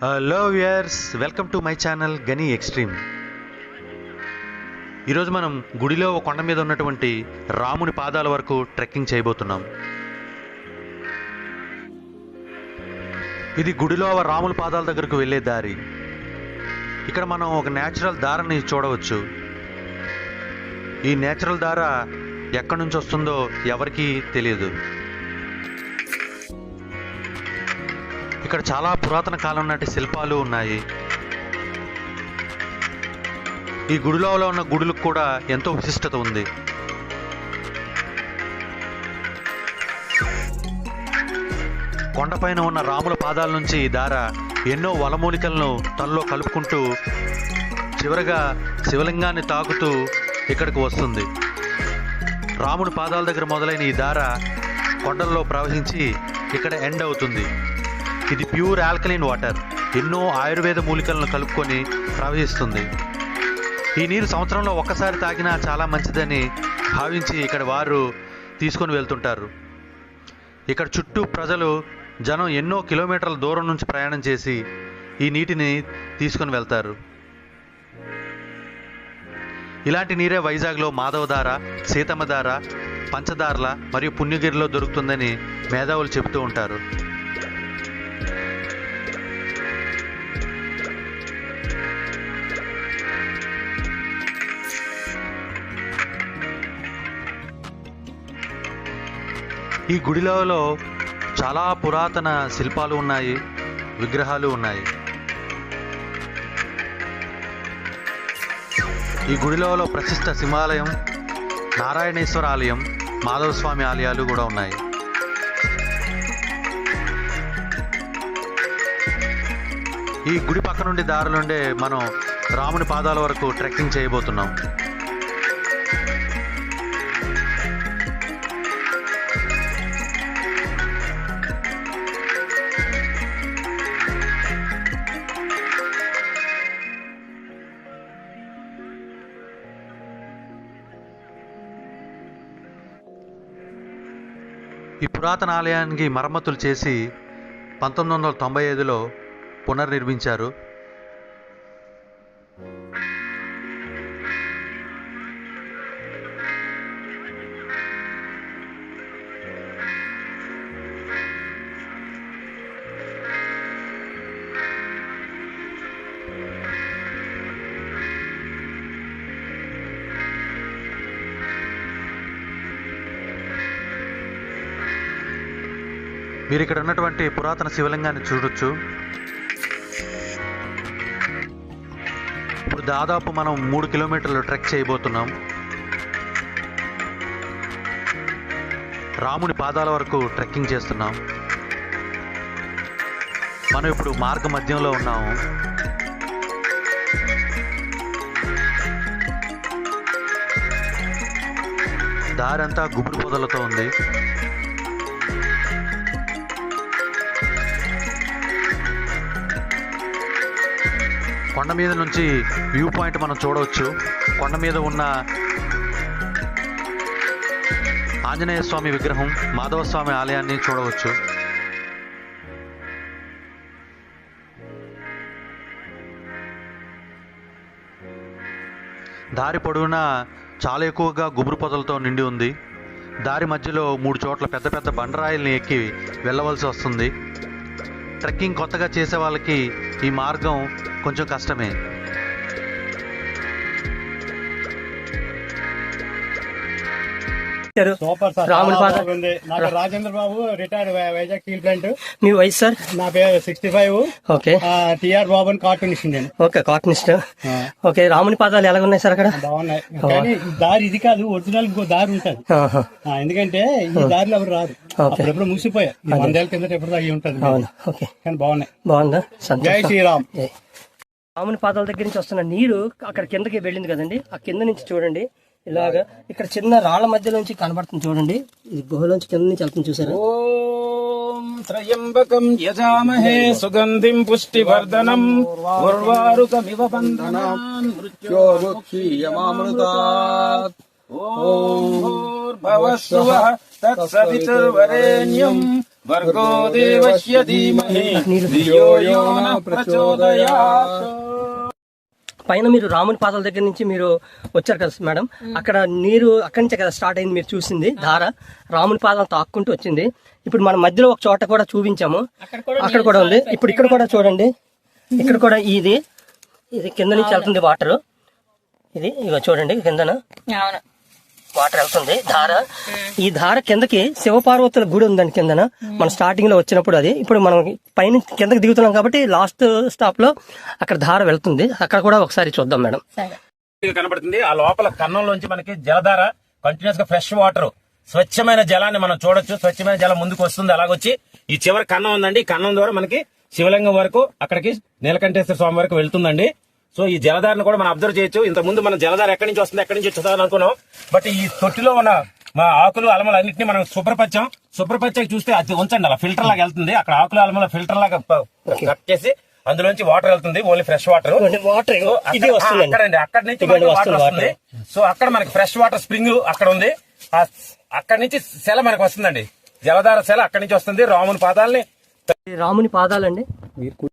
Hello viewers, welcome to my channel గనీ extreme. ఈరోజు మనం గుడిలో ఒక కొండ మీద ఉన్నటువంటి రాముని పాదాల వరకు ట్రెక్కింగ్ చేయబోతున్నాం. ఇది గుడిలో రాముని పాదాల దగ్గరకు వెళ్ళే దారి. ఇక్కడ మనం ఒక నేచురల్ దారిని చూడవచ్చు. ఈ నేచురల్ దార ఎక్కడి నుంచి వస్తుందో ఎవరికీ తెలియదు. ఇక్కడ చాలా పురాతన కాలం నాటి శిల్పాలు ఉన్నాయి. ఈ గుడిలో ఉన్న గుడులకు కూడా ఎంతో విశిష్టత ఉంది. కొండపైన ఉన్న రాముల పాదాల నుంచి ఈ దార ఎన్నో వనమూలికలను తనలో కలుపుకుంటూ చివరగా శివలింగాన్ని తాకుతూ ఇక్కడికి వస్తుంది. రాముని పాదాల దగ్గర మొదలైన ఈ దార కొండల్లో ప్రవహించి ఇక్కడ ఎండ్ అవుతుంది. ఇది ప్యూర్ ఆల్కలైన్ వాటర్, ఎన్నో ఆయుర్వేద మూలికలను కలుపుకొని ప్రవహిస్తుంది. ఈ నీరు సంవత్సరంలో ఒక్కసారి తాగినా చాలా మంచిదని భావించి ఇక్కడ వారు తీసుకొని వెళ్తుంటారు. ఇక్కడ చుట్టూ ప్రజలు జనం ఎన్నో కిలోమీటర్ల దూరం నుంచి ప్రయాణం చేసి ఈ నీటిని తీసుకొని వెళ్తారు. ఇలాంటి నీరే వైజాగ్లో మాధవధార, సీతమ్మధార, పంచదార్ల మరియు పుణ్యగిరిలో దొరుకుతుందని మేధావులు చెబుతూ ఉంటారు. ఈ గుడిలో చాలా పురాతన శిల్పాలు ఉన్నాయి, విగ్రహాలు ఉన్నాయి. ఈ గుడిలో ప్రసిద్ధ సింహాలయం, నారాయణేశ్వర ఆలయం, మాధవస్వామి ఆలయాలు కూడా ఉన్నాయి. ఈ గుడి పక్క నుండి దారులుండే మనం రాముని పాదాల వరకు ట్రెక్కింగ్ చేయబోతున్నాం. ఈ పురాతన ఆలయానికి మరమ్మతులు చేసి 1995లో పునర్నిర్మించారు. మీరు ఇక్కడ ఉన్నటువంటి పురాతన శివలింగాన్ని చూడొచ్చు. ఇప్పుడు దాదాపు మనం 3 కిలోమీటర్లు ట్రెక్ చేయబోతున్నాం. రాముని పాదాల వరకు ట్రెక్కింగ్ చేస్తున్నాం. మనం ఇప్పుడు మార్గ మధ్యంలో ఉన్నాము. దారంతా గుబురు పొదలతో ఉంది. కొండ మీద నుంచి వ్యూ పాయింట్ మనం చూడవచ్చు. కొండ మీద ఉన్న ఆంజనేయ స్వామి విగ్రహం, మాధవస్వామి ఆలయాన్ని చూడవచ్చు. దారి పొడవునా చాలా ఎక్కువగా గుబురు పొదలతో నిండి ఉంది. దారి మధ్యలో 3 చోట్ల పెద్ద పెద్ద బండరాయిల్ని ఎక్కి వెళ్ళవలసి వస్తుంది. ట్రెక్కింగ్ కొత్తగా చేసే వాళ్ళకి ఈ మార్గం కొంచెం కష్టమే. రాజేంద్ర బాబు, రిటైర్డ్ వైజాగ్ స్టీల్ ప్లాంట్. మీ వయసు సార్? నా పేరు 65. ఓకే. టిఆర్ బాబు అని కార్టూనిస్ట్ నేను. Okay, cartoonist. ఓకే, రాముని పాదాలు ఎలా ఉన్నాయి సార్ అక్కడ? బాగున్నాయి, కానీ దారి ఇది కాదు, ఒరిజినల్ ఇంకో దారి ఉంటుంది. ఎందుకంటే ఈ దారిలో ఎవరు రాదు, అప్పుడెప్పుడు మూసిపోయా. 100 ఏళ్ళ కింద ఎప్పుడు అయ్యి ఉంటుంది, కానీ బాగున్నాయి. బాగుందా? జై శ్రీరామ్. రాముని పాదాల దగ్గర నుంచి వస్తున్న నీరు అక్కడ కిందకి వెళ్ళింది కదండి. ఆ కింద నుంచి చూడండి, ఇలాగా ఇక్కడ చిన్న రాళ్ల మధ్యలోంచి కనబడుతుంది చూడండి. ఇది గుహలోంచి కింద నుంచి వెళ్తుంది, చూసారా? ఓం త్రయంబకం యజామహే సుగంధిం పుష్టివర్ధనం ఉర్వారుకమివ బంధనాన్ మృత్యోర్ముక్షీయమామృతాత్. ఓం భూర్భువస్సువః తత్సవితుర్వరేణ్యం భర్గో దేవస్య ధీమహి ధియో యో నః ప్రచోదయాత్. పైన మీరు రాముని పాదాల దగ్గర నుంచి మీరు వచ్చారు కదా మేడం, అక్కడ నీరు అక్కడి నుంచే కదా స్టార్ట్ అయింది, మీరు చూసింది ధార రాముని పాదాలు తాక్కుంటూ వచ్చింది. ఇప్పుడు మన మధ్యలో ఒక చోట కూడా చూపించాము, అక్కడ కూడా ఉంది. ఇప్పుడు ఇక్కడ కూడా చూడండి, ఇక్కడ కూడా ఇది కింద నుంచి వెళ్తుంది వాటర్. ఇది ఇగో చూడండి, కిందన వాటర్ వెళ్తుంది ధార. ఈ ధార కిందకి శివపార్వతుల గుడి ఉందండి కిందన, మన స్టార్టింగ్ లో వచ్చినప్పుడు. అది ఇప్పుడు మనం పైన కిందకి దిగుతున్నాం కాబట్టి లాస్ట్ స్టాప్ లో అక్కడ ధార వెళ్తుంది. అక్కడ కూడా ఒకసారి చూద్దాం మేడం. కనబడుతుంది ఆ లోపల కన్నంలోంచి మనకి జలధార కంటిన్యూస్ గా ఫ్రెష్ వాటర్ స్వచ్ఛమైన జలాన్ని మనం చూడొచ్చు. స్వచ్ఛమైన జలం ముందుకు వస్తుంది, అలాగొచ్చి ఈ చివరి కన్నం ఉందండి. ఈ కన్నం ద్వారా మనకి శివలింగం వరకు అక్కడికి నీలకంఠేశ్వర స్వామి వరకు వెళ్తుందండి. సో ఈ జలధారను కూడా మనం అబ్జర్వ్ చేయొచ్చు. ఇంత ముందు మన జలధార ఎక్కడి నుంచి వస్తుంది, ఎక్కడి నుంచి వచ్చేదని అనుకున్నాం. బట్ ఈ తొట్టిలో ఉన్న మా ఆకులు అలమలు అన్నింటినీ మనం శుభ్రపరచాకి చూస్తే అది ఉంచండి, అలా ఫిల్టర్ లాగా వెళ్తుంది. అక్కడ ఆకులు అలమల ఫిల్టర్ లాగా కట్ చేసి అందులోంచి వాటర్ వెళ్తుంది, ఓన్లీ ఫ్రెష్ వాటర్. అక్కడండి, అక్కడి నుంచి వాటర్ వస్తుంది. సో అక్కడ మనకి ఫ్రెష్ వాటర్ స్ప్రింగ్ అక్కడ ఉంది. అక్కడి నుంచి సెల మనకు వస్తుందండి, జలధార సెల అక్కడి నుంచి వస్తుంది. రాముని పాదాలని రాముని పాదాలండి.